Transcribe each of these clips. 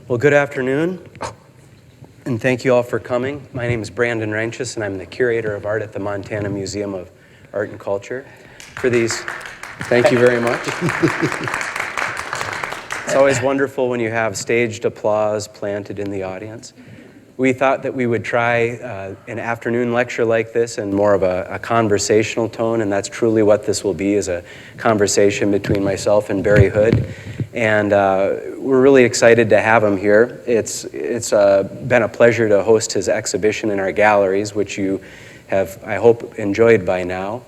Well, good afternoon, and thank you all for coming. My name is Brandon Ranches, and I'm the curator of art at the Montana Museum of Art and Culture. Thank you very much. It's always wonderful when you have staged applause planted in the audience. We thought that we would try an afternoon lecture like this in more of a conversational tone, and that's truly what this will be, is a conversation between myself and Barry Hood. And we're really excited to have him here. It's been a pleasure to host his exhibition in our galleries, which you have, I hope, enjoyed by now.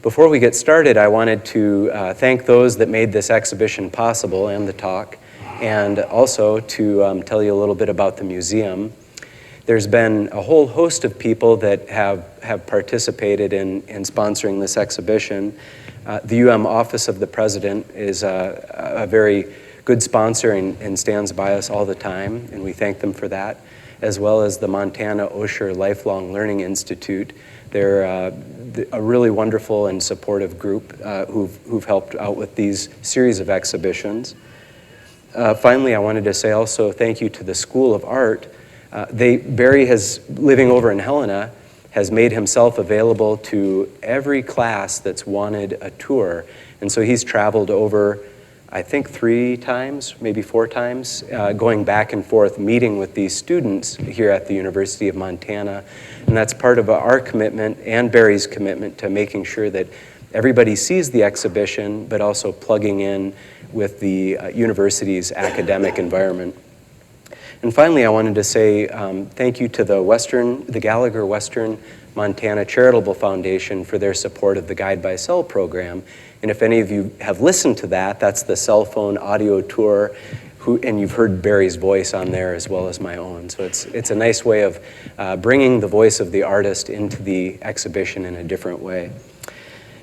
Before we get started, I wanted to thank those that made this exhibition possible and the talk, and also to tell you a little bit about the museum. There's been a whole host of people that have participated in sponsoring this exhibition. The UM Office of the President is a very good sponsor and stands by us all the time, and we thank them for that, as well as the Montana Osher Lifelong Learning Institute. They're a really wonderful and supportive group who've helped out with these series of exhibitions. Finally, I wanted to say also thank you to the School of Art. Barry living over in Helena, has made himself available to every class that's wanted a tour. And so he's traveled over, I think 3 times, maybe 4 times, going back and forth, meeting with these students here at the University of Montana. And that's part of our commitment and Barry's commitment to making sure that everybody sees the exhibition, but also plugging in with the university's academic environment. And finally, I wanted to say thank you to the Gallagher Western Montana Charitable Foundation for their support of the Guide by Cell program. And if any of you have listened to that, that's the cell phone audio tour, and you've heard Barry's voice on there as well as my own. So it's a nice way of bringing the voice of the artist into the exhibition in a different way.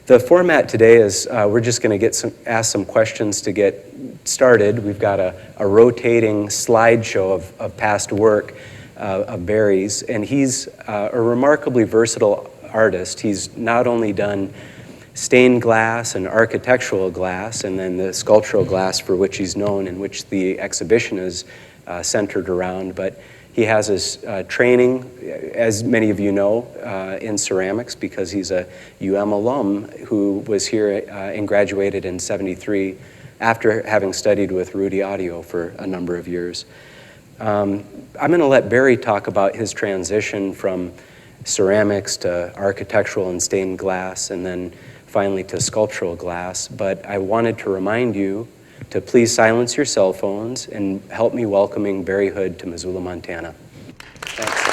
The format today is we're just going to ask some questions to get started. We've got a rotating slideshow of past work of Barry's, and he's a remarkably versatile artist. He's not only done stained glass and architectural glass, and then the sculptural glass for which he's known and which the exhibition is centered around, but he has his training, as many of you know, in ceramics because he's a UM alum who was here and graduated in '73 after having studied with Rudy Audio for a number of years. I'm going to let Barry talk about his transition from ceramics to architectural and stained glass, and then finally to sculptural glass. But I wanted to remind you to please silence your cell phones and help me welcoming Barry Hood to Missoula, Montana. Thanks.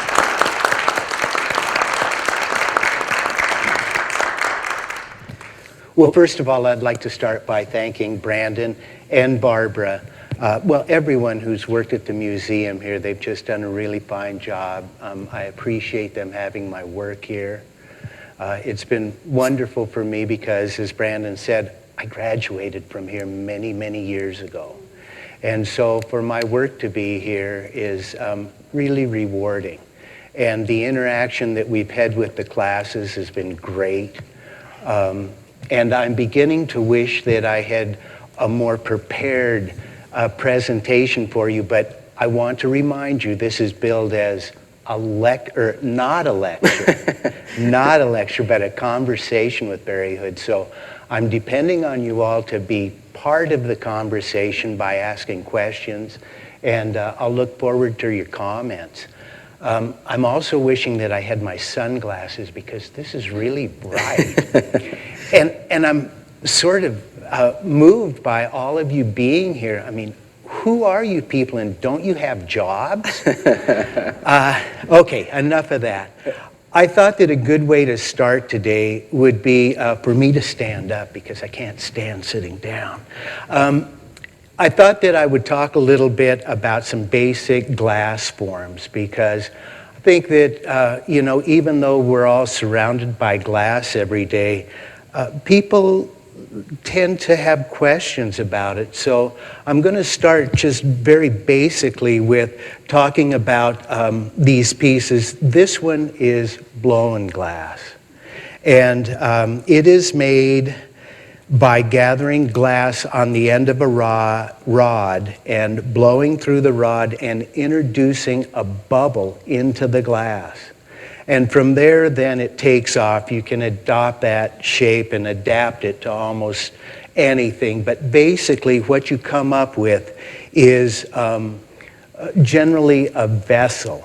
Well, first of all, I'd like to start by thanking Brandon and Barbara. Everyone who's worked at the museum here, they've just done a really fine job. I appreciate them having my work here. It's been wonderful for me because, as Brandon said, I graduated from here many, many years ago. And so for my work to be here is really rewarding. And the interaction that we've had with the classes has been great. And I'm beginning to wish that I had a more prepared presentation for you, but I want to remind you this is billed as not a lecture, not a lecture, but a conversation with Barry Hood. So I'm depending on you all to be part of the conversation by asking questions, and I'll look forward to your comments. I'm also wishing that I had my sunglasses because this is really bright. And I'm sort of moved by all of you being here. I mean, who are you people, and don't you have jobs? Okay, enough of that. I thought that a good way to start today would be for me to stand up because I can't stand sitting down. I thought that I would talk a little bit about some basic glass forms because I think that, even though we're all surrounded by glass every day, people tend to have questions about it. So I'm going to start just very basically with talking about these pieces. This one is blown glass. And it is made by gathering glass on the end of a rod and blowing through the rod and introducing a bubble into the glass. And from there, then it takes off. You can adopt that shape and adapt it to almost anything. But basically, what you come up with is generally a vessel.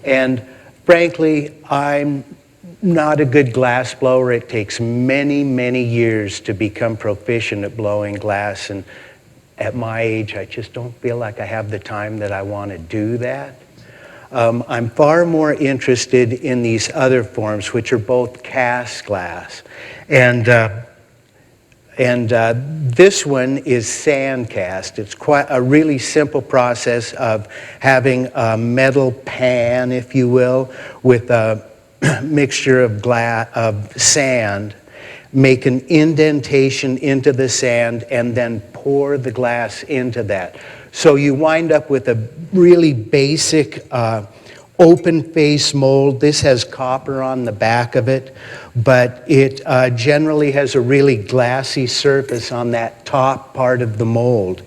And frankly, I'm not a good glass blower. It takes many, many years to become proficient at blowing glass. And at my age, I just don't feel like I have the time that I want to do that. I'm far more interested in these other forms, which are both cast glass. And this one is sand cast. It's quite a really simple process of having a metal pan, if you will, with a mixture of sand, make an indentation into the sand, and then pour the glass into that. So you wind up with a really basic open face mold. This has copper on the back of it, but it generally has a really glassy surface on that top part of the mold.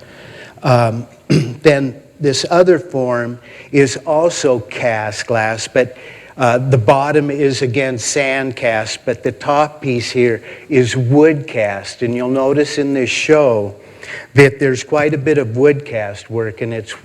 Then this other form is also cast glass, but the bottom is again sand cast, but the top piece here is wood cast. And you'll notice in this show that there's quite a bit of wood cast work, and it's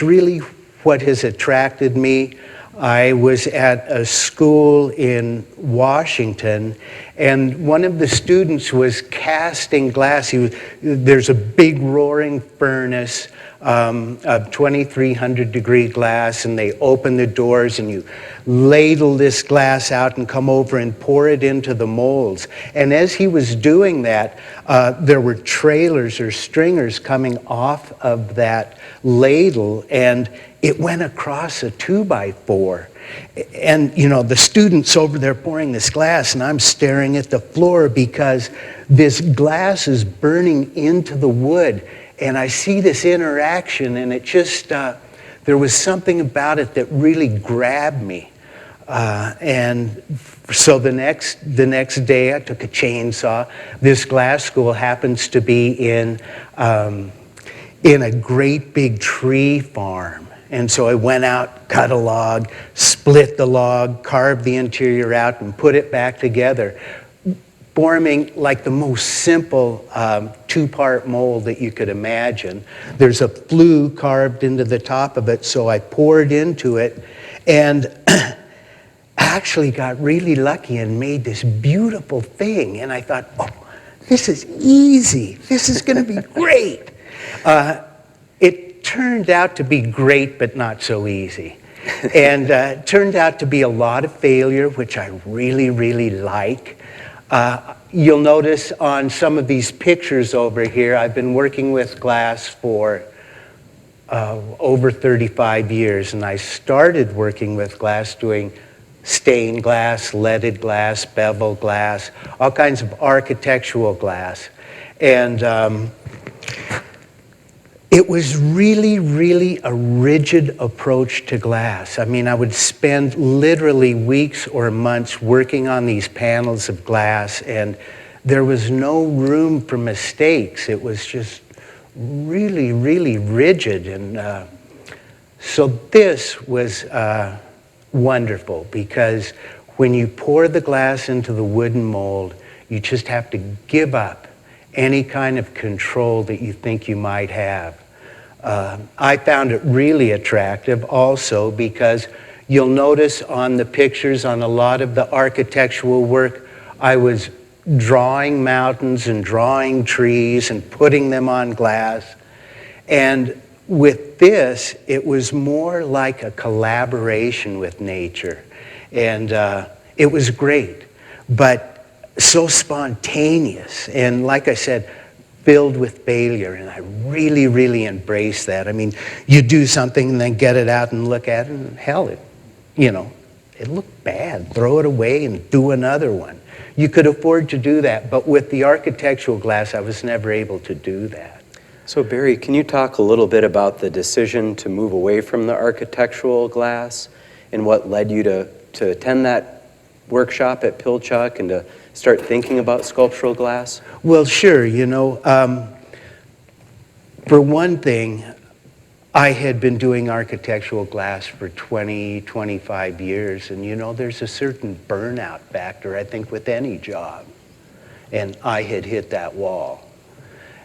really what has attracted me. I was at a school in Washington, and one of the students was casting glass. There's a big roaring furnace of 2,300 degree glass, and they open the doors and you ladle this glass out and come over and pour it into the molds. And as he was doing that, there were trailers or stringers coming off of that ladle, and it went across a 2x4. And the student's over there pouring this glass, and I'm staring at the floor because this glass is burning into the wood. And I see this interaction, and it just, there was something about it that really grabbed me. And so the next day I took a chainsaw. This glass school happens to be in a great big tree farm. And so I went out, cut a log, split the log, carved the interior out, and put it back together, forming like the most simple two-part mold that you could imagine. There's a flue carved into the top of it, so I poured into it and actually got really lucky and made this beautiful thing. And I thought, oh, this is easy. This is going to be great. It turned out to be great, but not so easy. And it turned out to be a lot of failure, which I really, really like. You'll notice on some of these pictures over here, I've been working with glass for over 35 years, and I started working with glass doing stained glass, leaded glass, bevel glass, all kinds of architectural glass. And it was really, really a rigid approach to glass. I mean, I would spend literally weeks or months working on these panels of glass, and there was no room for mistakes. It was just really, really rigid. And so this was wonderful, because when you pour the glass into the wooden mold, you just have to give up any kind of control that you think you might have. I found it really attractive also because you'll notice on the pictures, on a lot of the architectural work, I was drawing mountains and drawing trees and putting them on glass. And with this, it was more like a collaboration with nature. And it was great, but so spontaneous. And like I said, filled with failure, and I really, really embrace that. I mean, you do something and then get it out and look at it, and hell, it looked bad. Throw it away and do another one. You could afford to do that, but with the architectural glass, I was never able to do that. So Barry, can you talk a little bit about the decision to move away from the architectural glass and what led you to attend that workshop at Pilchuck and to start thinking about sculptural glass? Well, sure, for one thing, I had been doing architectural glass for 20, 25 years, and there's a certain burnout factor, I think, with any job. And I had hit that wall.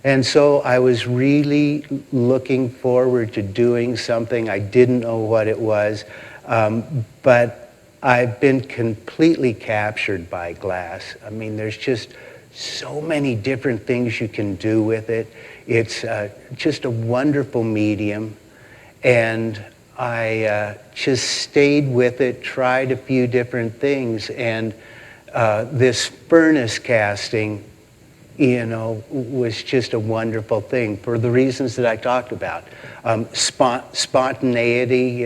And so I was really looking forward to doing something. I didn't know what it was, but I've been completely captured by glass. I mean, there's just so many different things you can do with it. It's just a wonderful medium, and I just stayed with it, tried a few different things, and this furnace casting, was just a wonderful thing for the reasons that I talked about. Spontaneity,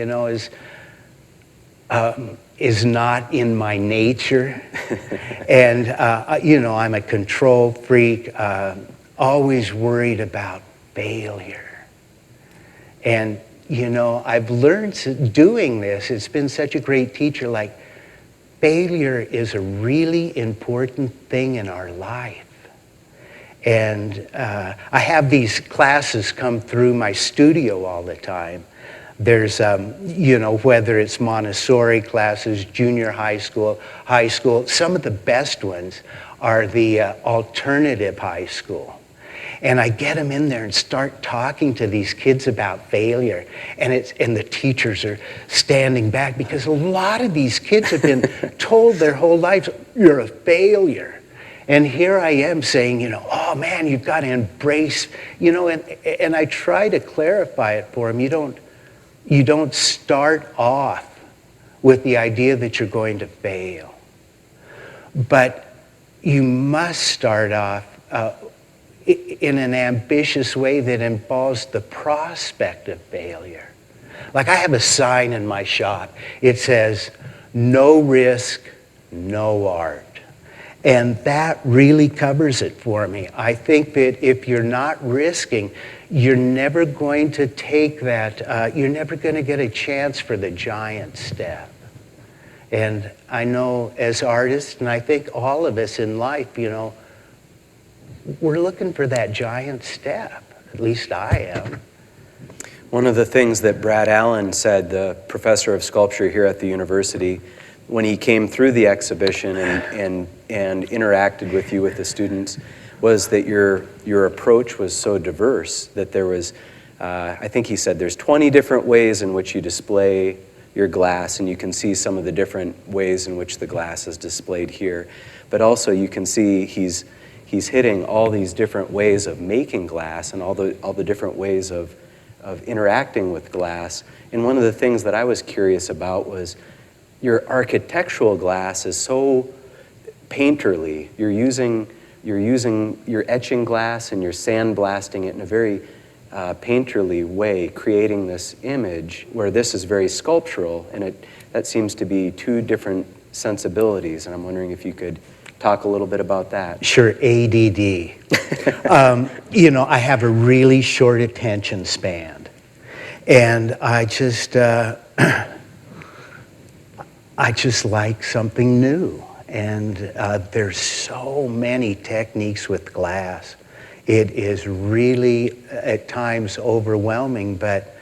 is not in my nature. And, I'm a control freak, always worried about failure. And, I've learned doing this, it's been such a great teacher, like failure is a really important thing in our life. And I have these classes come through my studio all the time. There's, whether it's Montessori classes, junior high school, some of the best ones are the alternative high school. And I get them in there and start talking to these kids about failure. And the teachers are standing back because a lot of these kids have been told their whole lives, you're a failure. And here I am saying, oh man, you've got to embrace, and I try to clarify it for them. You don't start off with the idea that you're going to fail. But you must start off in an ambitious way that involves the prospect of failure. Like I have a sign in my shop. It says, no risk, no art. And that really covers it for me. I think that if you're not risking, you're never going to take that, you're never going to get a chance for the giant step. And I know as artists, and I think all of us in life, we're looking for that giant step. At least I am. One of the things that Brad Allen said, the professor of sculpture here at the university, when he came through the exhibition and interacted with you, with the students, was that your approach was so diverse that there was, I think he said, there's 20 different ways in which you display your glass, and you can see some of the different ways in which the glass is displayed here. But also you can see he's hitting all these different ways of making glass and all the different ways of interacting with glass. And one of the things that I was curious about was your architectural glass is so painterly. You're etching glass and you're sandblasting it in a very painterly way, creating this image where this is very sculptural, and that seems to be two different sensibilities. And I'm wondering if you could talk a little bit about that. Sure, ADD. I have a really short attention span, and I just like something new. And there's so many techniques with glass. It is really, at times, overwhelming, but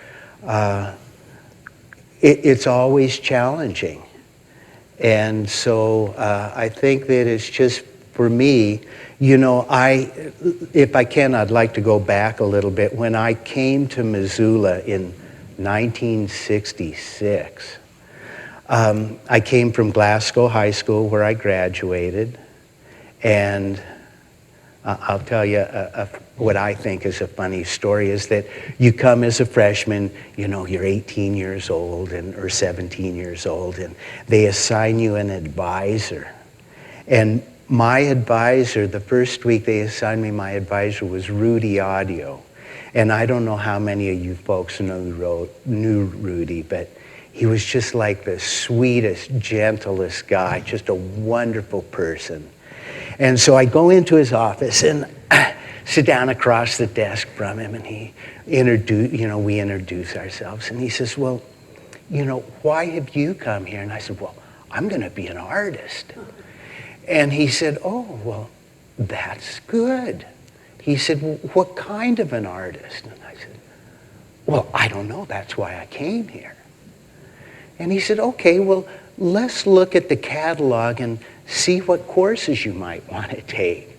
it's always challenging. And so I think that it's just, for me, if I can, I'd like to go back a little bit. When I came to Missoula in 1966, I came from Glasgow High School, where I graduated, and I'll tell you what I think is a funny story is that you come as a freshman, you're 18 years old or 17 years old, and they assign you an advisor. And my advisor, the first week they assigned me, my advisor was Rudy Audio. And I don't know how many of you folks knew Rudy, but He was just like the sweetest, gentlest guy, just a wonderful person. And so I go into his office and sit down across the desk from him, and we introduce ourselves. And he says, well, why have you come here? And I said, well, I'm going to be an artist. And he said, oh, well, that's good. He said, well, what kind of an artist? And I said, well, I don't know. That's why I came here. And he said, okay, well, let's look at the catalog and see what courses you might want to take.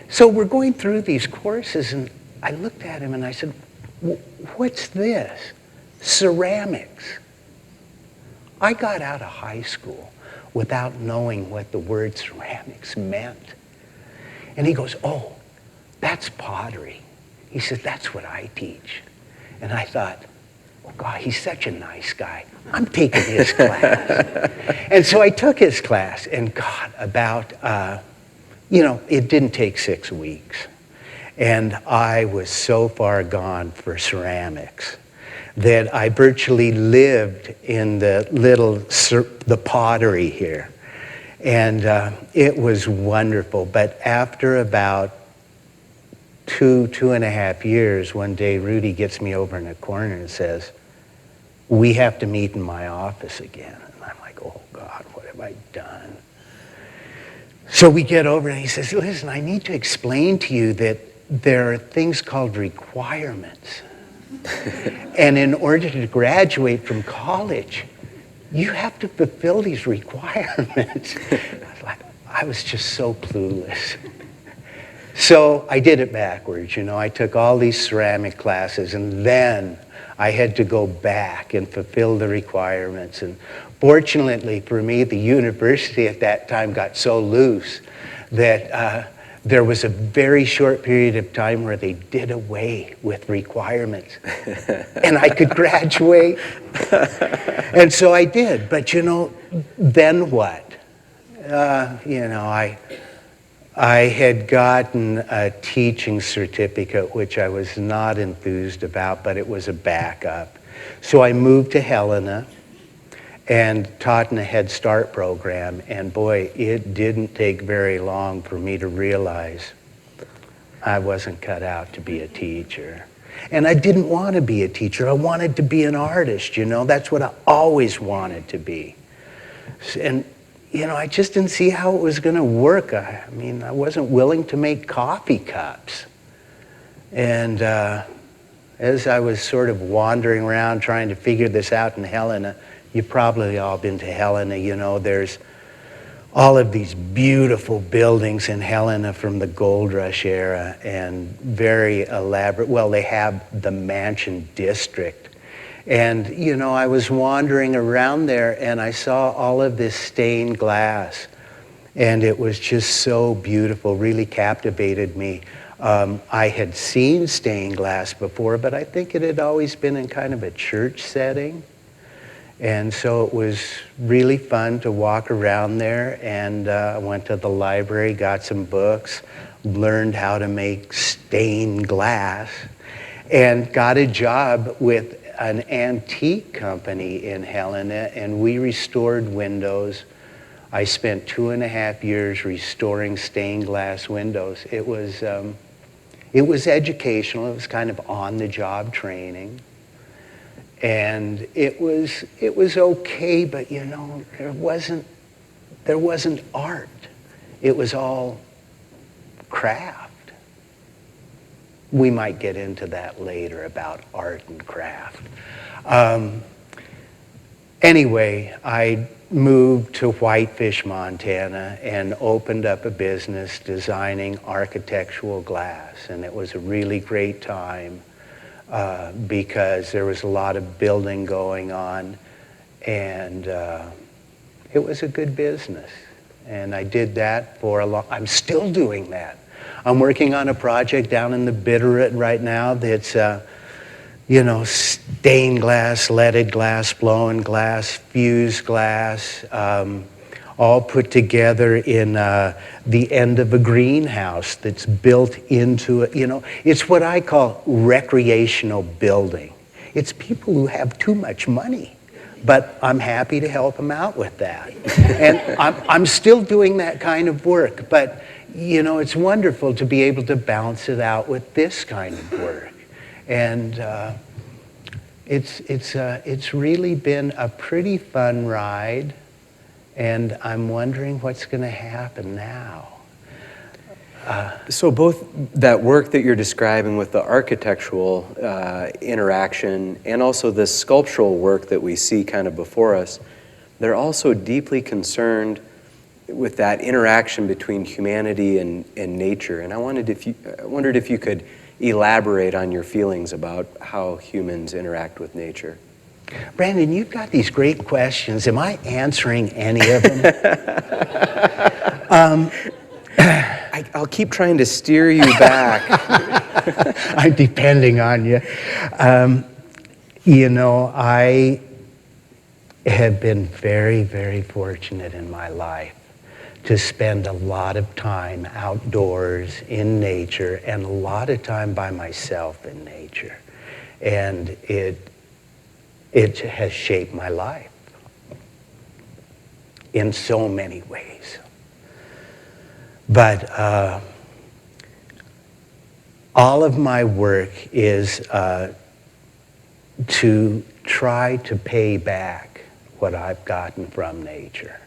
So we're going through these courses, and I looked at him and I said, what's this? Ceramics. I got out of high school without knowing what the word ceramics meant. And he goes, oh, that's pottery. He said, that's what I teach. And I thought, oh God, he's such a nice guy. I'm taking his class. And so I took his class, and God, about, it didn't take 6 weeks. And I was so far gone for ceramics that I virtually lived in the pottery here. And it was wonderful. But after about 2.5 years, one day Rudy gets me over in a corner and says, we have to meet in my office again. And I'm like, oh God, what have I done? So we get over and he says, listen, I need to explain to you that there are things called requirements. And in order to graduate from college, you have to fulfill these requirements. I was just so clueless. So I did it backwards, I took all these ceramic classes, and then I had to go back and fulfill the requirements. And fortunately for me, the university at that time got so loose that there was a very short period of time where they did away with requirements. And I could graduate. And so I did. But then what? I had gotten a teaching certificate, which I was not enthused about, but it was a backup. So I moved to Helena and taught in a Head Start program. And boy, it didn't take very long for me to realize I wasn't cut out to be a teacher. And I didn't want to be a teacher. I wanted to be an artist, That's what I always wanted to be. And I just didn't see how it was going to work. I wasn't willing to make coffee cups. And as I was sort of wandering around trying to figure this out in Helena, you've probably all been to Helena, there's all of these beautiful buildings in Helena from the Gold Rush era and very elaborate. Well, they have the Mansion District. And, I was wandering around there and I saw all of this stained glass. And it was just so beautiful, really captivated me. I had seen stained glass before, but I think it had always been in kind of a church setting. And so it was really fun to walk around there, and I went to the library, got some books, learned how to make stained glass, and got a job with an antique company in Helena, and we restored windows. I spent 2.5 years restoring stained glass windows. It was educational. It was kind of on-the-job training. And it was okay, but there wasn't art. It was all craft. We might get into that later about art and craft. Anyway, I moved to Whitefish, Montana, and opened up a business designing architectural glass. And it was a really great time because there was a lot of building going on, and it was a good business. And I did that for I'm still doing that. I'm working on a project down in the Bitterroot right now that's, stained glass, leaded glass, blown glass, fused glass, all put together in the end of a greenhouse that's built into it. It's what I call recreational building. It's people who have too much money but I'm happy to help them out with that. And I'm still doing that kind of work, but you know, it's wonderful to be able to balance it out with this kind of work. And it's really been a pretty fun ride, and I'm wondering what's going to happen now. So both that work that you're describing with the architectural interaction and also the sculptural work that we see kind of before us, they're also deeply concerned with that interaction between humanity and nature. And I wondered if you could elaborate on your feelings about how humans interact with nature. Brandon, you've got these great questions. Am I answering any of them? I'll keep trying to steer you back. I'm depending on you. You know, I have been very, very fortunate in my life to spend a lot of time outdoors in nature and a lot of time by myself in nature. And it has shaped my life in so many ways. But all of my work is to try to pay back what I've gotten from nature.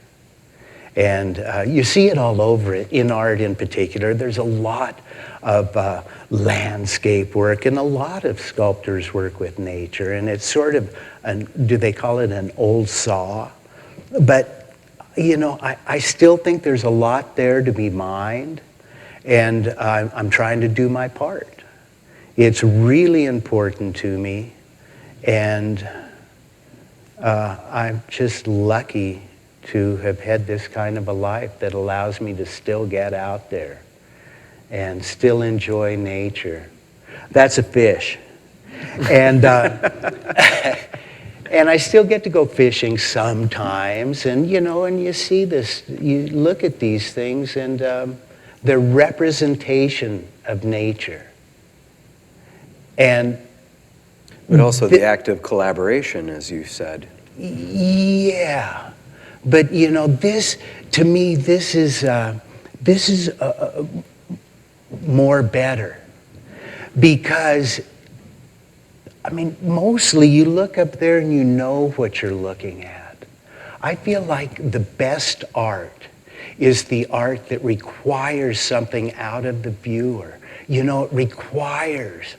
And you see it all over it, in art in particular. There's a lot of landscape work, and a lot of sculptors work with nature. And it's sort of, do they call it an old saw? But you know, I still think there's a lot there to be mined, and I'm trying to do my part. It's really important to me, and I'm just lucky to have had this kind of a life that allows me to still get out there and still enjoy nature. That's a fish. And and I still get to go fishing sometimes, and you know, and you see this, you look at these things, and they're representation of nature. And but also the act of collaboration, as you said. Yeah, but you know, this, to me, this is more better, because I mean, mostly you look up there and you know what you're looking at. I feel like the best art is the art that requires something out of the viewer. You know, it requires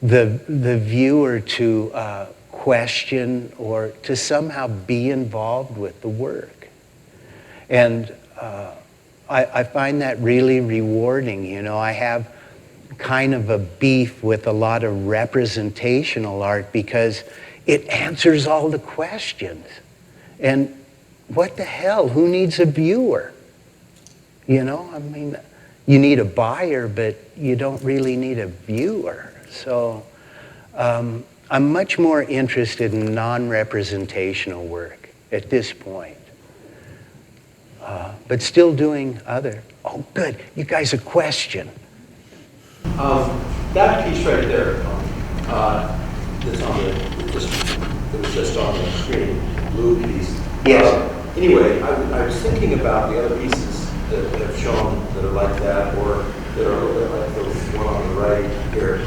the viewer to question or to somehow be involved with the work. And I find that really rewarding. You know, I have kind of a beef with a lot of representational art because it answers all the questions. And what the hell, who needs a viewer? You know, I mean, you need a buyer, but you don't really need a viewer. So I'm much more interested in non-representational work at this point. But still doing other. Oh, good, you guys, a question. That piece right there, that's on it was just on the screen, blue piece. Yes. Anyway, I was thinking about the other pieces that have shown that are like that, or that are a little bit like the one on the right here,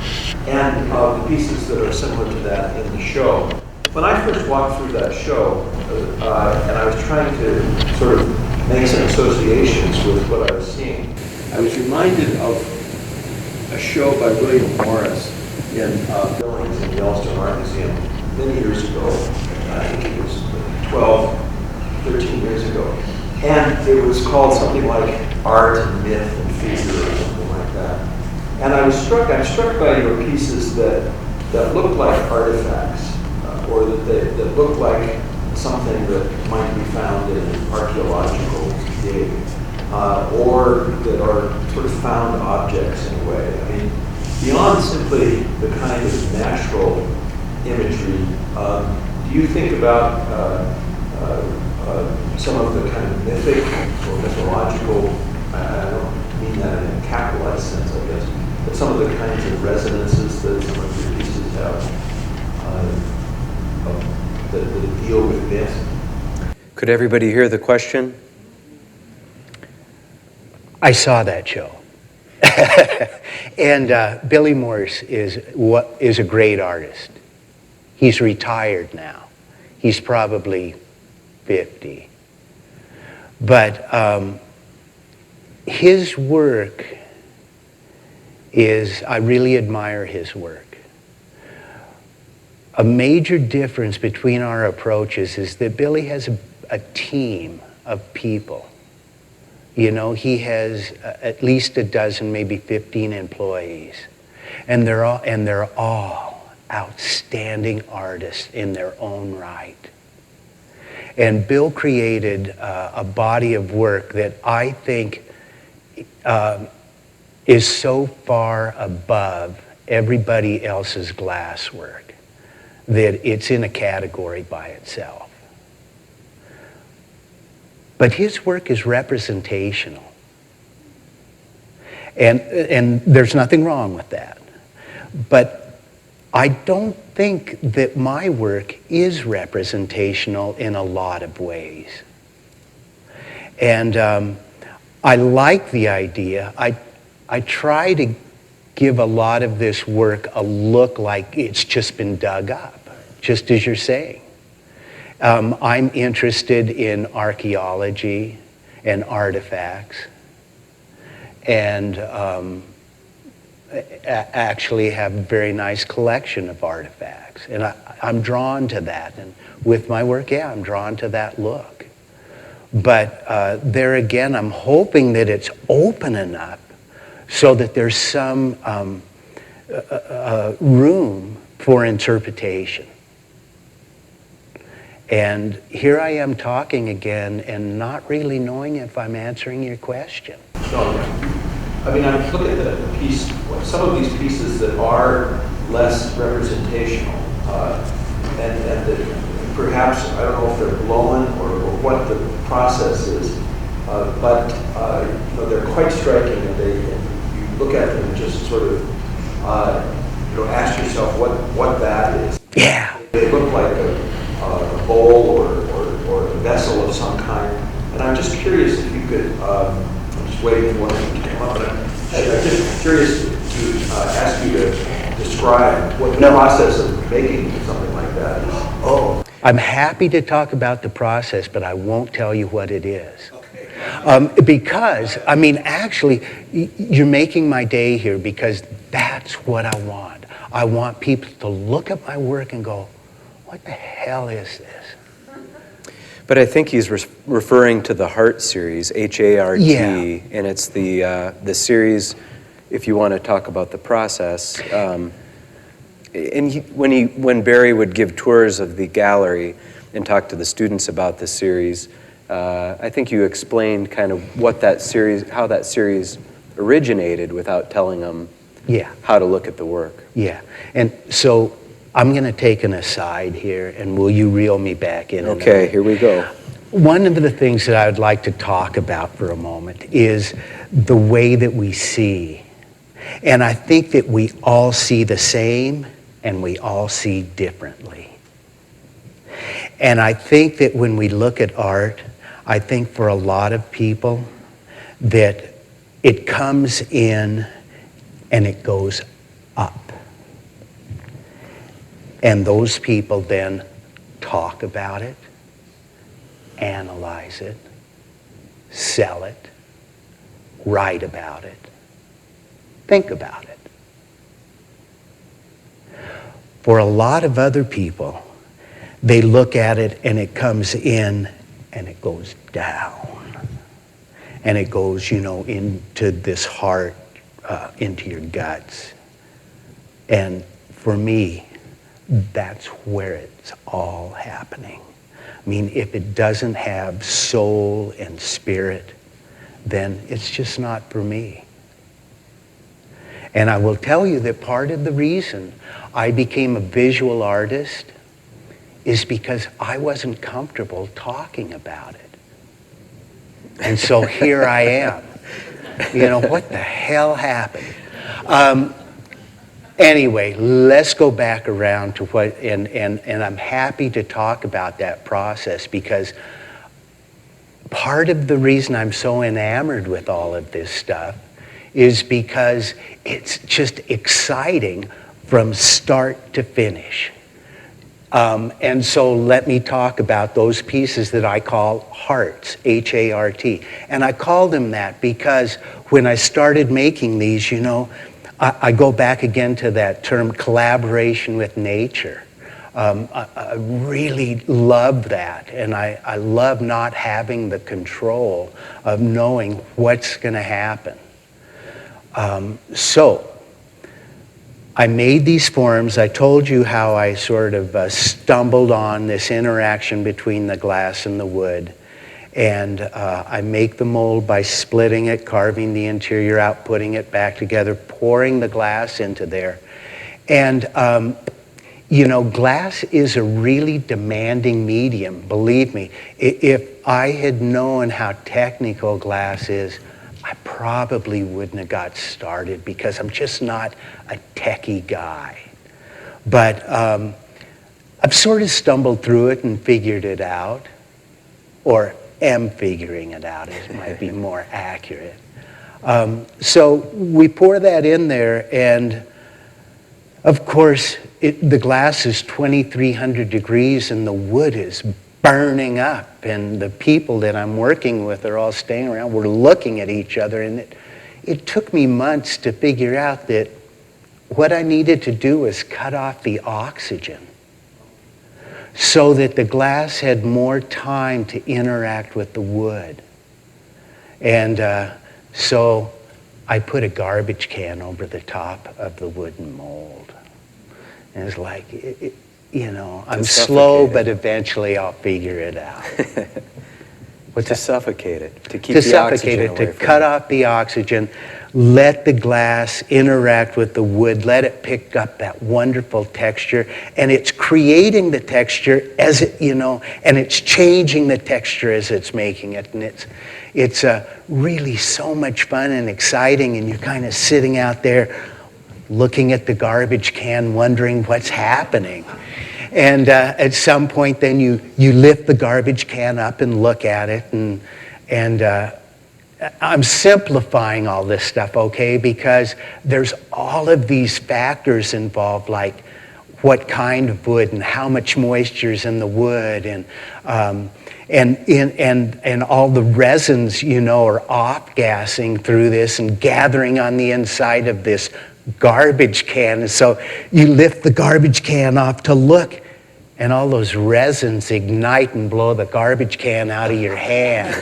and the pieces that are similar to that in the show. When I first walked through that show, and I was trying to sort of make some associations with what I was seeing, I was reminded of a show by William Morris in Billings in the Yellowstone Art Museum many years ago. I think it was 13 years ago. And it was called something like Art and Myth and Figure or something like that. And I'm struck by your pieces that look like artifacts, or that look like something that might be found in an archaeological dig. Or that are sort of found objects in a way. I mean, beyond simply the kind of natural imagery, do you think about some of the kind of mythic or mythological, I don't mean that in a capitalized sense, I guess, but some of the kinds of resonances that some of your pieces have that deal with myth? Could everybody hear the question? I saw that show. And Billy Morse is a great artist. He's retired now. He's probably 50. But his work I really admire his work. A major difference between our approaches is that Billy has a team of people. You know, he has at least a dozen, maybe 15 employees. And they're all outstanding artists in their own right. And Bill created a body of work that I think is so far above everybody else's glass work that it's in a category by itself. But his work is representational. And there's nothing wrong with that. But I don't think that my work is representational in a lot of ways. And I like the idea. I try to give a lot of this work a look like it's just been dug up, just as you're saying. I'm interested in archaeology and artifacts, and actually have a very nice collection of artifacts. And I'm drawn to that. And with my work, yeah, I'm drawn to that look. But there again, I'm hoping that it's open enough so that there's some room for interpretation. And here I am talking again and not really knowing if I'm answering your question. Sean, I mean, I look at the piece, some of these pieces that are less representational, and that perhaps, I don't know if they're blown or what the process is, but you know, they're quite striking, and you look at them and just sort of you know, ask yourself what that is. Yeah. They look like a bowl or a vessel of some kind, and I'm just curious if you could, I'm just waiting for one of you to come up, but I'm just curious to ask you to describe what the process of making something like that is. Oh, I'm happy to talk about the process, but I won't tell you what it is. Because, I mean, actually, you're making my day here, because that's what I want. I want people to look at my work and go, what the hell is this? But I think he's referring to the HART series, H-A-R-T, Yeah. and it's the series, if you want to talk about the process. And when Barry would give tours of the gallery and talk to the students about the series, I think you explained kind of how that series originated without telling them how to look at the work. Yeah, and so I'm going to take an aside here, and will you reel me back in? Okay, here we go. One of the things that I would like to talk about for a moment is the way that we see. And I think that we all see the same, and we all see differently. And I think that when we look at art, I think for a lot of people that it comes in and it goes up. And those people then talk about it, analyze it, sell it, write about it, think about it. For a lot of other people, they look at it and it comes in and it goes down. And it goes, you know, into this heart, into your guts. And for me, that's where it's all happening. I mean, if it doesn't have soul and spirit, then it's just not for me. And I will tell you that part of the reason I became a visual artist is because I wasn't comfortable talking about it. And so here I am. You know, what the hell happened? Anyway, let's go back around to what, and I'm happy to talk about that process, because part of the reason I'm so enamored with all of this stuff is because it's just exciting from start to finish. And so let me talk about those pieces that I call hearts, H-A-R-T. And I call them that because when I started making these, you know, I go back again to that term, collaboration with nature. I really love that, and I love not having the control of knowing what's going to happen. So I made these forms. I told you how I sort of stumbled on this interaction between the glass and the wood. And I make the mold by splitting it, carving the interior out, putting it back together, pouring the glass into there. And, you know, glass is a really demanding medium, believe me. If I had known how technical glass is, I probably wouldn't have got started, because I'm just not a techie guy. But I've sort of stumbled through it and figured it out, or am figuring it out, it might be more accurate. So we pour that in there, and of course the glass is 2,300 degrees and the wood is burning up, and the people that I'm working with are all staying around. We're looking at each other, and it took me months to figure out that what I needed to do was cut off the oxygen so that the glass had more time to interact with the wood. And so I put a garbage can over the top of the wooden mold. And it's like, you know, I'm slow, but eventually I'll figure it out. To suffocate it, to keep to the suffocate oxygen it, away to from cut it. off the oxygen, let the glass interact with the wood, let it pick up that wonderful texture, and it's creating the texture as it, you know, and it's changing the texture as it's making it, and it's really so much fun and exciting, and you're kind of sitting out there looking at the garbage can, wondering what's happening. And at some point then you lift the garbage can up and look at it, and I'm simplifying all this stuff, okay, because there's all of these factors involved, like what kind of wood and how much moisture is in the wood, and all the resins, you know, are off-gassing through this and gathering on the inside of this garbage can. And so you lift the garbage can off to look, and all those resins ignite and blow the garbage can out of your hand.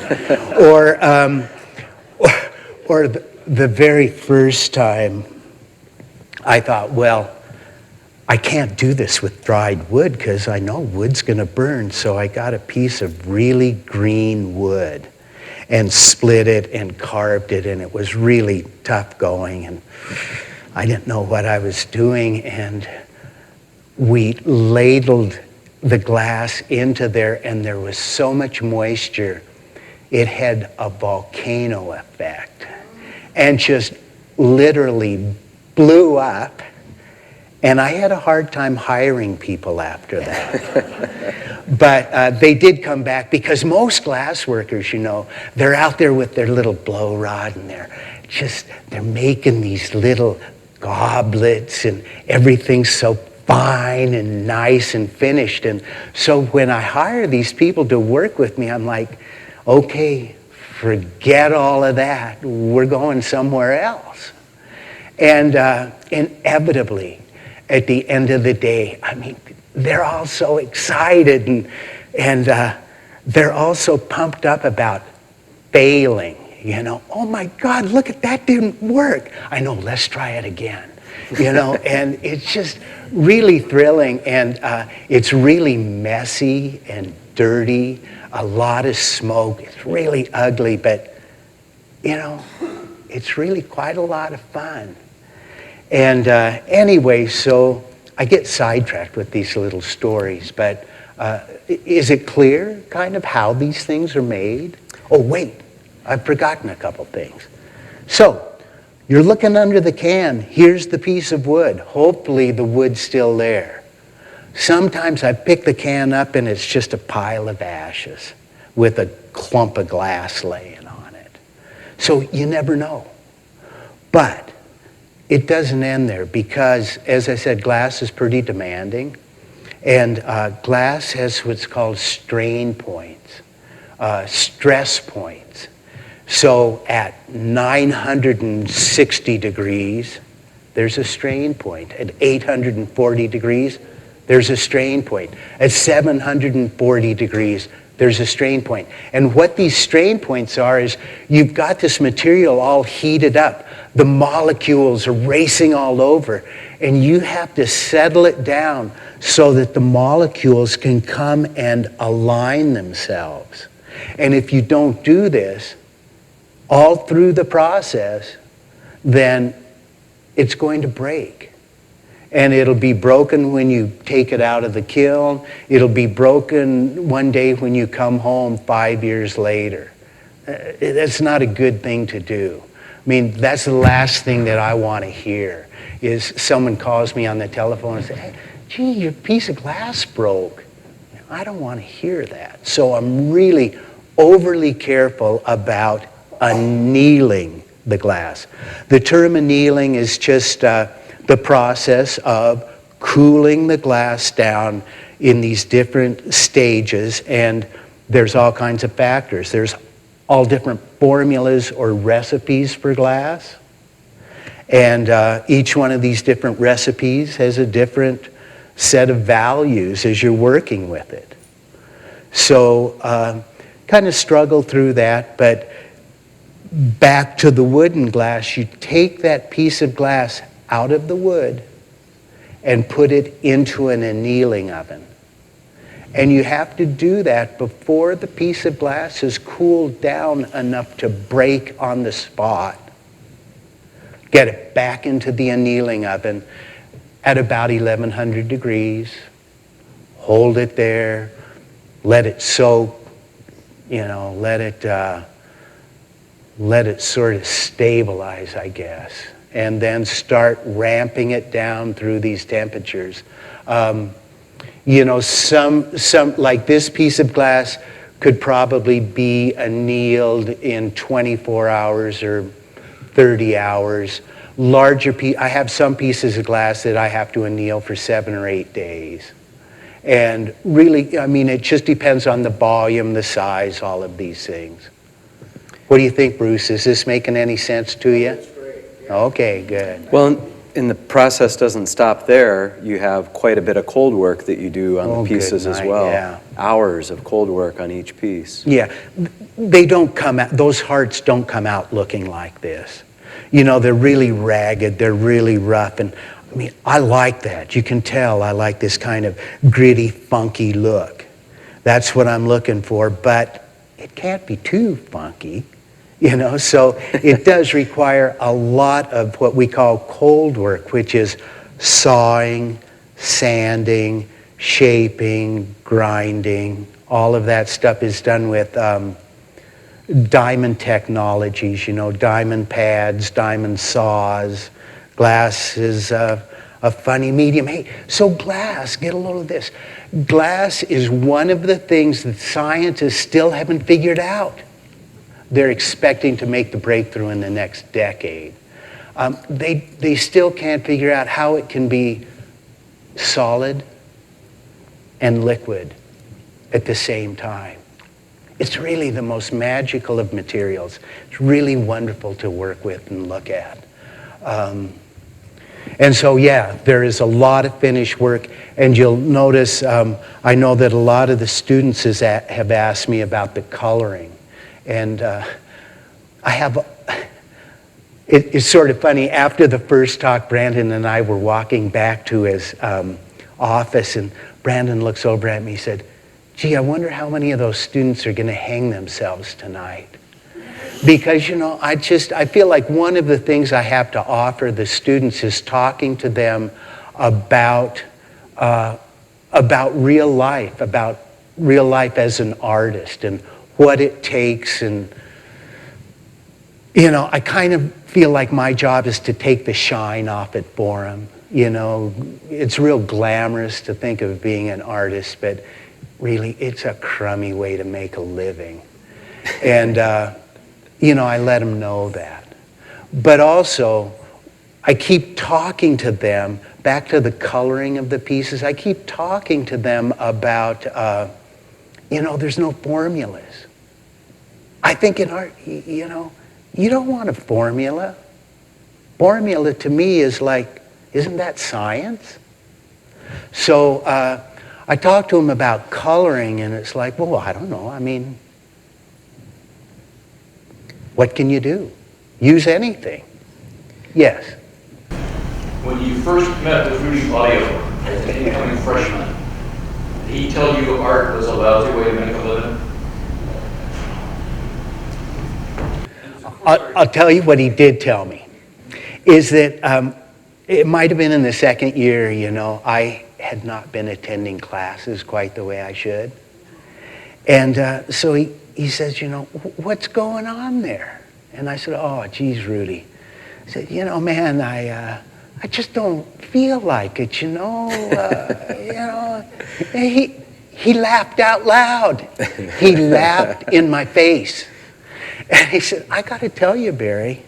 Or the very first time I thought, well, I can't do this with dried wood because I know wood's going to burn. So I got a piece of really green wood and split it and carved it, and it was really tough going, and I didn't know what I was doing, and we ladled the glass into there, and there was so much moisture, it had a volcano effect, and just literally blew up. And I had a hard time hiring people after that. But they did come back, because most glass workers, you know, they're out there with their little blow rod, and they're making these little goblets, and everything's so fine and nice and finished. And so when I hire these people to work with me, I'm like, okay, forget all of that. We're going somewhere else. And inevitably, at the end of the day, I mean, they're all so excited, and they're also pumped up about failing. You know, oh my God, look at that, didn't work. I know, let's try it again. You know, and it's just really thrilling, and it's really messy and dirty, a lot of smoke. It's really ugly, but, you know, it's really quite a lot of fun. And anyway, so I get sidetracked with these little stories, but is it clear kind of how these things are made? Oh, wait, I've forgotten a couple things. So You're looking under the can. Here's the piece of wood. Hopefully the wood's still there. Sometimes I pick the can up and it's just a pile of ashes with a clump of glass laying on it. So you never know. But it doesn't end there because, as I said, glass is pretty demanding. And glass has what's called strain points, stress points. So at 960 degrees, there's a strain point. At 840 degrees, there's a strain point. At 740 degrees, there's a strain point. And what these strain points are is you've got this material all heated up. The molecules are racing all over. And you have to settle it down so that the molecules can come and align themselves. And if you don't do this all through the process, then it's going to break. And it'll be broken when you take it out of the kiln. It'll be broken one day when you come home 5 years later. That's not a good thing to do. I mean, that's the last thing that I want to hear is someone calls me on the telephone and says, hey, gee, your piece of glass broke. I don't want to hear that. So I'm really overly careful about annealing the glass. The term annealing is just the process of cooling the glass down in these different stages, and there's all kinds of factors. There's all different formulas or recipes for glass, and each one of these different recipes has a different set of values as you're working with it. So kind of struggle through that, but back to the wooden glass, you take that piece of glass out of the wood and put it into an annealing oven. And you have to do that before the piece of glass has cooled down enough to break on the spot. Get it back into the annealing oven at about 1100 degrees. Hold it there. Let it soak. Let it sort of stabilize, I guess. And then start ramping it down through these temperatures. Some like this piece of glass could probably be annealed in 24 hours or 30 hours. I have some pieces of glass that I have to anneal for 7 or 8 days. And really, I mean, it just depends on the volume, the size, all of these things. What do you think, Bruce? Is this making any sense to you? That's great. Okay, good. Well, and the process doesn't stop there. You have quite a bit of cold work that you do on the pieces as well. Yeah. Hours of cold work on each piece. Yeah, they don't come out, those hearts don't come out looking like this. They're really ragged, they're really rough, and I mean, I like that. You can tell I like this kind of gritty, funky look. That's what I'm looking for, but it can't be too funky. So it does require a lot of what we call cold work, which is sawing, sanding, shaping, grinding. All of that stuff is done with diamond technologies, diamond pads, diamond saws. Glass is a funny medium. Hey, so glass, get a load of this. Glass is one of the things that scientists still haven't figured out. They're expecting to make the breakthrough in the next decade. They still can't figure out how it can be solid and liquid at the same time. It's really the most magical of materials. It's really wonderful to work with and look at. And so, yeah, there is a lot of finished work. And you'll notice, I know that a lot of the students have asked me about the coloring. And it's sort of funny. After the first talk, Brandon and I were walking back to his office, and Brandon looks over at me and said, gee, I wonder how many of those students are going to hang themselves tonight. Because, I feel like one of the things I have to offer the students is talking to them about real life as an artist and what it takes and you know, I kind of feel like my job is to take the shine off it for them. You know, it's real glamorous to think of being an artist, but really it's a crummy way to make a living. And, you know, I let them know that. But also, I keep talking to them, back to the coloring of the pieces, I keep talking to them about, you know, there's no formulas. I think in art, you know, you don't want a formula. Formula to me is like, isn't that science? So I talked to him about coloring, and it's like, well, I don't know. I mean, what can you do? Use anything. Yes. When you first met with Rudy Audio as an incoming freshman, did he tell you art was a lousy way to make a living? I'll tell you what he did tell me, is that it might have been in the second year, you know, I had not been attending classes quite the way I should. And so he says, you know, what's going on there? And I said, oh, geez, Rudy. I said, you know, man, I just don't feel like it, you know. You know, he laughed out loud. He laughed in my face. And he said, I got to tell you, Barry,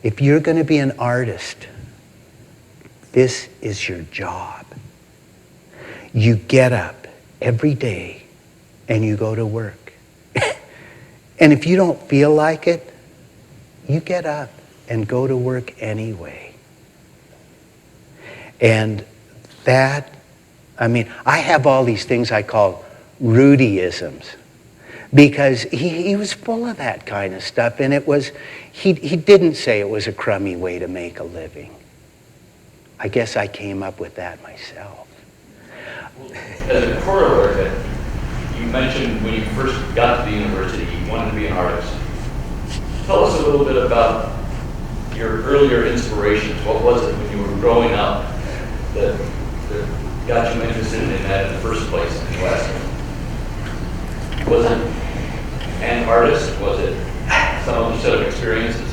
if you're going to be an artist, this is your job. You get up every day and you go to work. And if you don't feel like it, you get up and go to work anyway. And that, I mean, I have all these things I call Rudyisms, because he was full of that kind of stuff, and it was, he didn't say it was a crummy way to make a living. I guess I came up with that myself. As a corollary, you mentioned when you first got to the university, you wanted to be an artist. Tell us a little bit about your earlier inspirations. What was it when you were growing up that got you interested in that in the first place in class? Was it an artist? Was it some other set of experiences?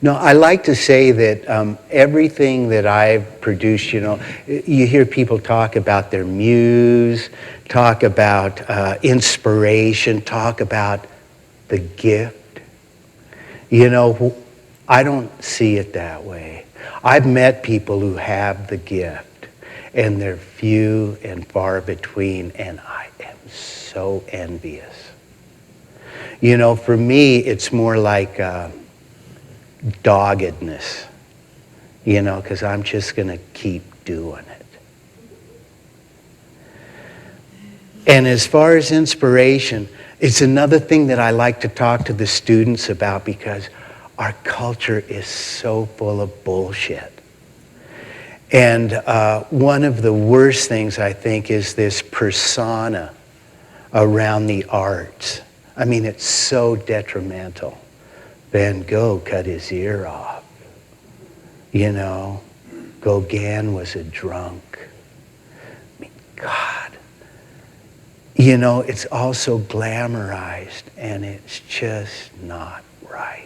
No, I like to say that everything that I've produced, you know, you hear people talk about their muse, talk about inspiration, talk about the gift. You know, I don't see it that way. I've met people who have the gift, and they're few and far between, and I am so envious. You know, for me, it's more like doggedness, you know, because I'm just going to keep doing it. And as far as inspiration, it's another thing that I like to talk to the students about, because our culture is so full of bullshit. And one of the worst things, I think, is this persona around the arts. I mean, it's so detrimental. Van Gogh cut his ear off. You know, Gauguin was a drunk. I mean, God. You know, it's also glamorized, and it's just not right.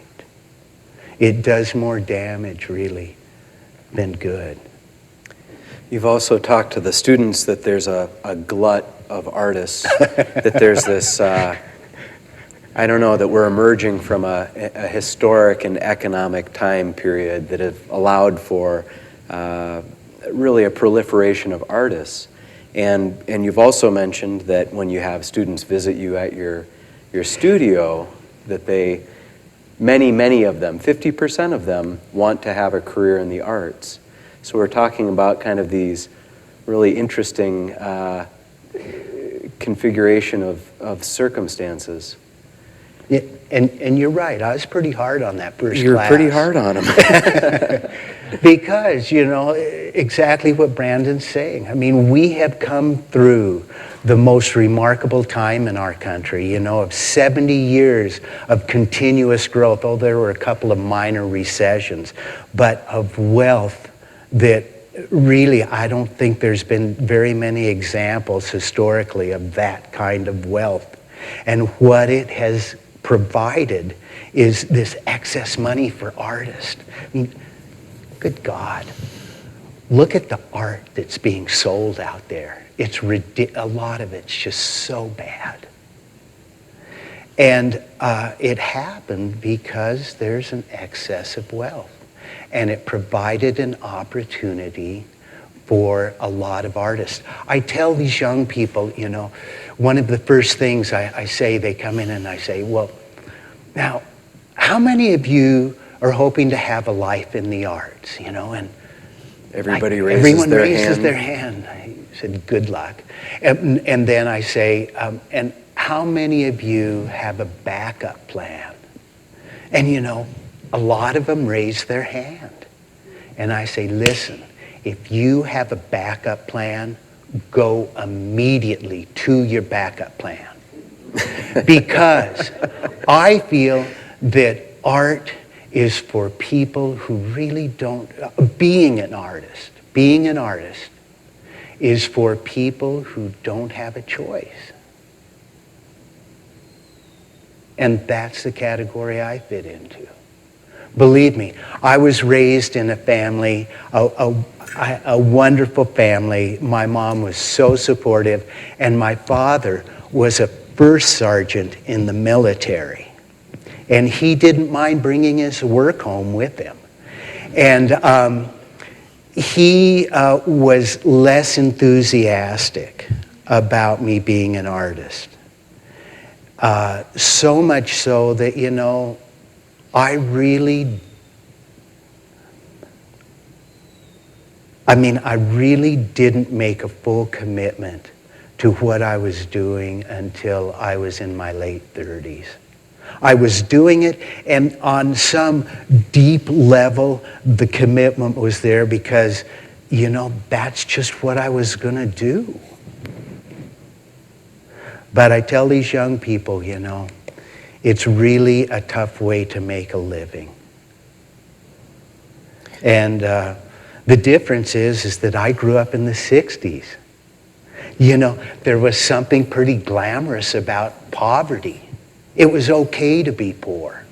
It does more damage, really, than good. You've also talked to the students that there's a glut of artists, that there's this, I don't know, that we're emerging from a historic and economic time period that have allowed for really a proliferation of artists. And you've also mentioned that when you have students visit you at your studio, that they, many of them, 50% of them, want to have a career in the arts. So we're talking about kind of these really interesting configuration of circumstances. Yeah, and you're right. I was pretty hard on that first You're class. pretty hard on them. Because, you know, exactly what Brandon's saying. I mean, we have come through the most remarkable time in our country, you know, of 70 years of continuous growth. Oh, there were a couple of minor recessions, but of wealth that really, I don't think there's been very many examples historically of that kind of wealth. And what it has provided is this excess money for artists. I mean, good God. Look at the art that's being sold out there. It's a lot of it's just so bad. And it happened because there's an excess of wealth. And it provided an opportunity for a lot of artists. I tell these young people, you know, one of the first things I say, they come in and I say, well, now, how many of you are hoping to have a life in the arts, you know? And Everyone raises their hand. I said, good luck. And then I say, and how many of you have a backup plan? And you know, a lot of them raise their hand. And I say, listen, if you have a backup plan, go immediately to your backup plan. Because I feel that art is for people who really don't, being an artist is for people who don't have a choice. And that's the category I fit into. Believe me, I was raised in a family, a wonderful family. My mom was so supportive, and my father was a first sergeant in the military. And he didn't mind bringing his work home with him. And he was less enthusiastic about me being an artist. So much so that, you know, I really didn't make a full commitment to what I was doing until I was in my late 30s. I was doing it, and on some deep level, the commitment was there because, you know, that's just what I was going to do. But I tell these young people, you know, it's really a tough way to make a living. And the difference is that I grew up in the 60s. You know, there was something pretty glamorous about poverty. It was okay to be poor.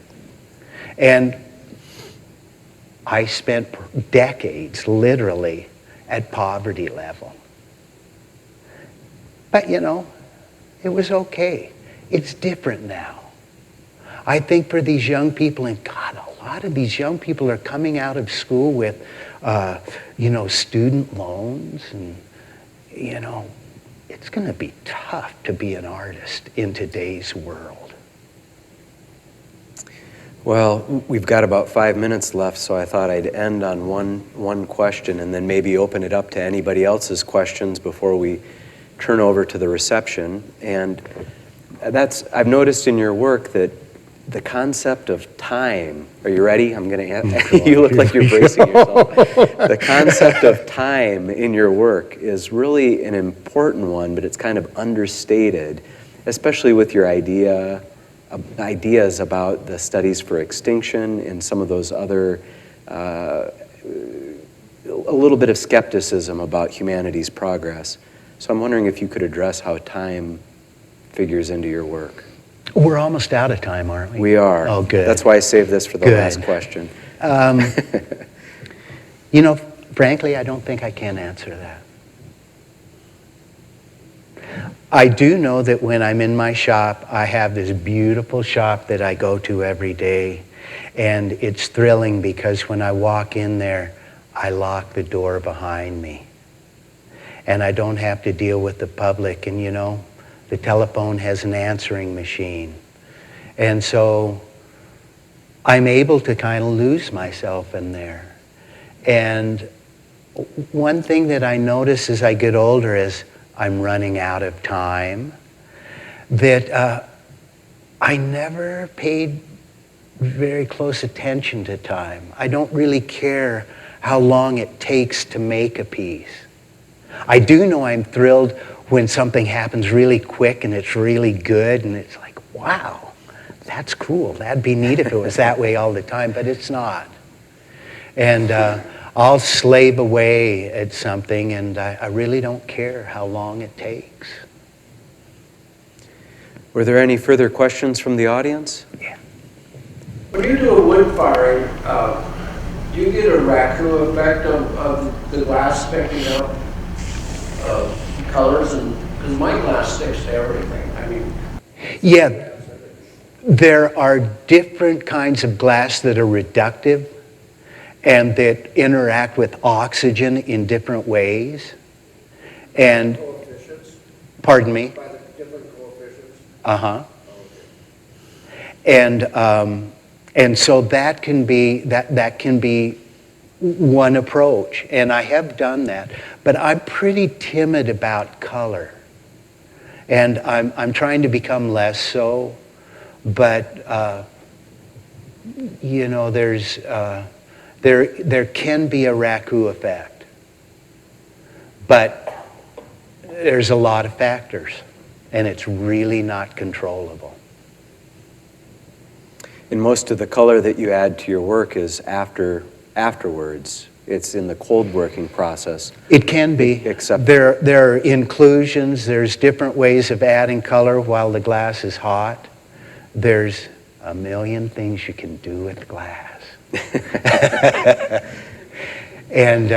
And I spent decades, literally, at poverty level. But, you know, it was okay. It's different now. I think for these young people, and God, a lot of these young people are coming out of school with, you know, student loans, and, you know, it's going to be tough to be an artist in today's world. Well, we've got about 5 minutes left, so I thought I'd end on one question and then maybe open it up to anybody else's questions before we turn over to the reception. And I've noticed in your work that the concept of time, are you ready? I'm going to, you look like you're bracing yourself. The concept of time in your work is really an important one, but it's kind of understated, especially with your ideas about the studies for extinction and some of those other, a little bit of skepticism about humanity's progress. So I'm wondering if you could address how time figures into your work. We're almost out of time, aren't we? We are. Oh, good. That's why I saved this for the last question. You know, frankly, I don't think I can answer that. I do know that when I'm in my shop, I have this beautiful shop that I go to every day, and it's thrilling because when I walk in there, I lock the door behind me. And I don't have to deal with the public, and you know, the telephone has an answering machine. And so I'm able to kind of lose myself in there. And one thing that I notice as I get older is I'm running out of time, that I never paid very close attention to time. I don't really care how long it takes to make a piece. I do know I'm thrilled when something happens really quick and it's really good and it's like, wow, that's cool. That'd be neat if it was that way all the time, but it's not. And I'll slave away at something and I really don't care how long it takes. Were there any further questions from the audience? Yeah. When you do a wood firing, do you get a raku effect of the glass picking up colors? And because my glass sticks to everything. I mean, Yeah, there are different kinds of glass that are reductive and that interact with oxygen in different ways. And, coefficients pardon me? by the different coefficients. Uh-huh. And so that can be one approach, and I have done that. But I'm pretty timid about color, and I'm trying to become less so. But you know, there can be a raku effect, but there's a lot of factors, and it's really not controllable. And most of the color that you add to your work is afterwards. It's in the cold working process. It can be. Except there are inclusions. There's different ways of adding color while the glass is hot. There's a million things you can do with glass. And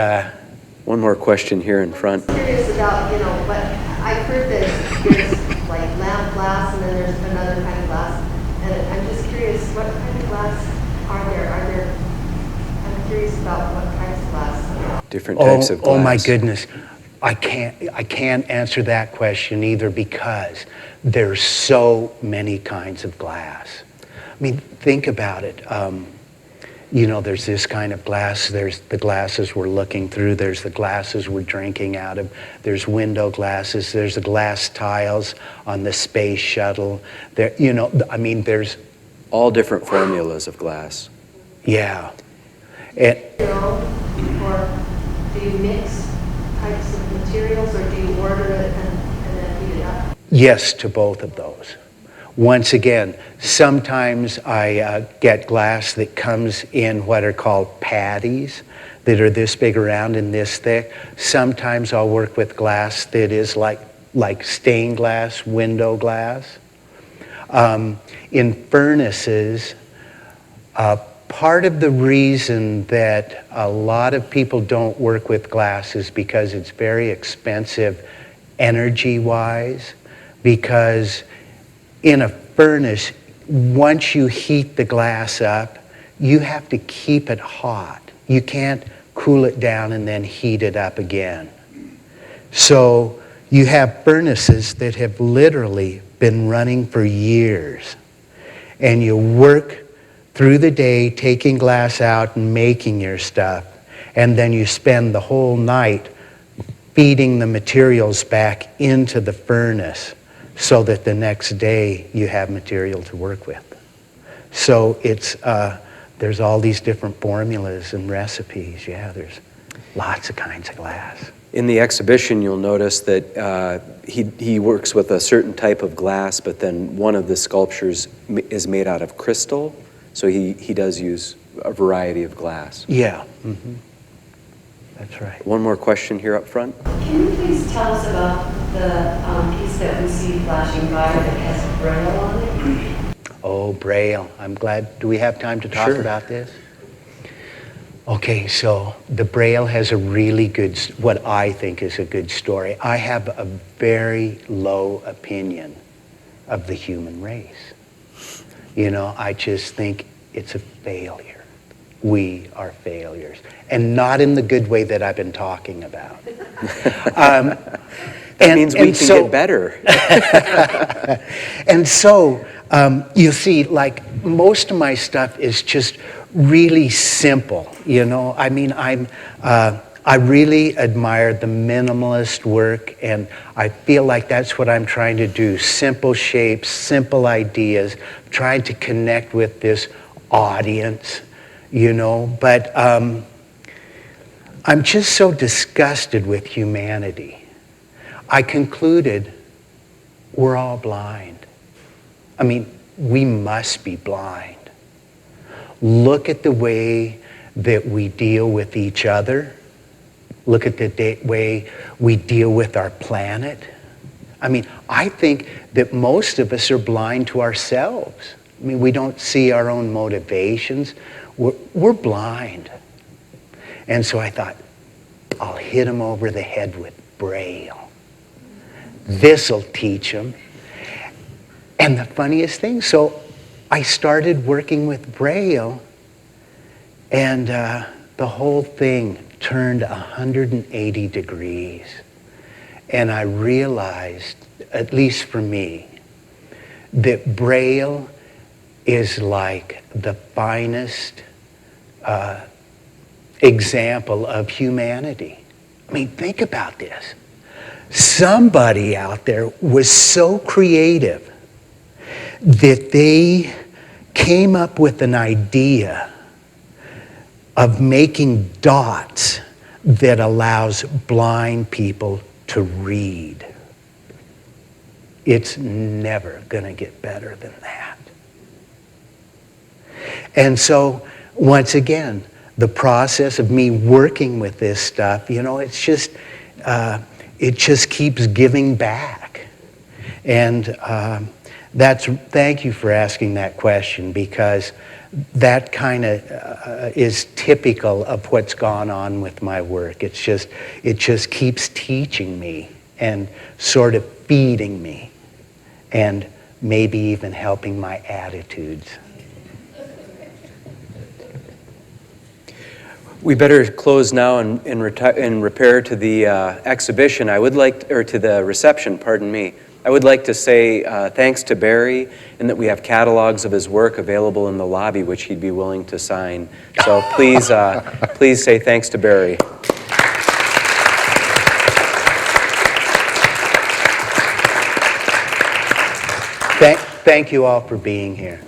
one more question here in front. I'm curious about, but I've heard that there's like lamp glass and then there's another kind of glass. And I'm just curious, what kind of glass are there? I'm curious about what kinds of glass. Different types of glass. Oh my goodness. I can't answer that question either because there's so many kinds of glass. I mean, think about it. There's this kind of glass. There's the glasses we're looking through. There's the glasses we're drinking out of. There's window glasses. There's the glass tiles on the space shuttle. There's all different formulas of glass. Yeah. Or do you mix types of materials, or do you order it and then heat it up? Yes to both of those. Once again, sometimes I get glass that comes in what are called patties that are this big around and this thick. Sometimes I'll work with glass that is like stained glass, window glass. In furnaces, part of the reason that a lot of people don't work with glass is because it's very expensive energy-wise, because in a furnace, once you heat the glass up, you have to keep it hot. You can't cool it down and then heat it up again. So you have furnaces that have literally been running for years. And you work through the day taking glass out and making your stuff. And then you spend the whole night feeding the materials back into the furnace so that the next day you have material to work with. So there's all these different formulas and recipes. Yeah, there's lots of kinds of glass. In the exhibition, you'll notice that he works with a certain type of glass, but then one of the sculptures is made out of crystal, so he does use a variety of glass. Yeah. Mm-hmm. That's right. One more question here up front. Can you please tell us about the piece that we see flashing by that has Braille on it? Oh, Braille. I'm glad. Do we have time to talk Sure. about this? Okay, so the Braille has a really good, what I think is a good story. I have a very low opinion of the human race. I just think it's a failure. We are failures. And not in the good way that I've been talking about. That means we can get better. And so, you see, like, most of my stuff is just really simple, I mean, I really admire the minimalist work, and I feel like that's what I'm trying to do. Simple shapes, simple ideas, trying to connect with this audience, But I'm just so disgusted with humanity. I concluded we're all blind. I mean, we must be blind. Look at the way that we deal with each other. Look at the way we deal with our planet. I mean, I think that most of us are blind to ourselves. I mean, we don't see our own motivations. We're blind. And so I thought, I'll hit him over the head with Braille. This'll teach him. And the funniest thing, so I started working with Braille, and the whole thing turned 180 degrees. And I realized, at least for me, that Braille is like the finest example of humanity. I mean, think about this. Somebody out there was so creative that they came up with an idea of making dots that allows blind people to read. It's never going to get better than that. And so, once again, the process of me working with this stuff, you know, it's just, it just keeps giving back. And thank you for asking that question, because that kind of is typical of what's gone on with my work. It just keeps teaching me and sort of feeding me, and maybe even helping my attitudes. We better close now and repair to the exhibition. I would like, or to the reception, pardon me. I would like to say thanks to Barry, and that we have catalogs of his work available in the lobby, which he'd be willing to sign. So please, please say thanks to Barry. Thank you all for being here.